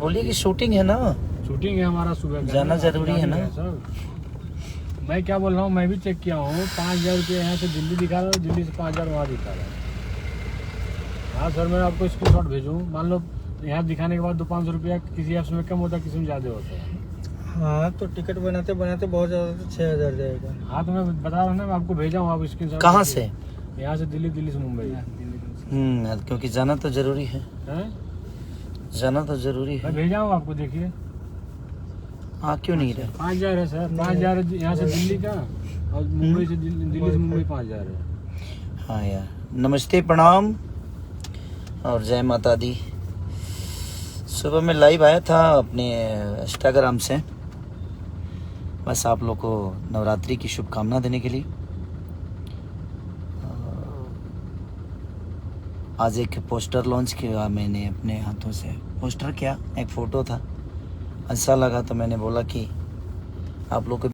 बोलिए कि शूटिंग है ना, शूटिंग है हमारा सुबह का, जाना जरूरी है ना। सर मैं क्या बोल रहा हूँ, मैं भी चेक किया हूँ, 5,000 रुपये यहाँ से दिल्ली दिखा रहा है, दिल्ली से 5,000 वहाँ दिखा रहा है। हाँ सर, मैं आपको स्क्रीनशॉट भेजूँ, मान लो यहाँ दिखाने के बाद 200-500 रुपया किसी ऐप्स में कम होता है, किसी में ज़्यादा होता है। हाँ तो टिकट बनाते बनाते बहुत ज़्यादा तो 6,000 जाएगा। हाँ तो मैं बता रहा हूँ ना, मैं आपको भेजा हूँ, आप स्क्रीनशॉट। कहाँ से? यहाँ से दिल्ली, दिल्ली से मुंबई। क्योंकि जाना तो जरूरी है, हैं? जाना तो जरूरी मैं है। भेजा हूँ आपको, देखिए। हाँ क्यों नहीं रहे? 5,000 है सर, 5,000 यहाँ से दिल्ली का, और मुंबई से दिल्ली से मुंबई 5,000 है। हाँ यार, नमस्ते, प्रणाम और जय माता दी। सुबह में लाइव आया था अपने इंस्टाग्राम से, बस आप लोग को नवरात्रि की शुभकामना देने के लिए। आज एक पोस्टर लॉन्च किया मैंने अपने हाथों से। पोस्टर क्या, एक फ़ोटो था, अच्छा लगा तो मैंने बोला कि आप लोग को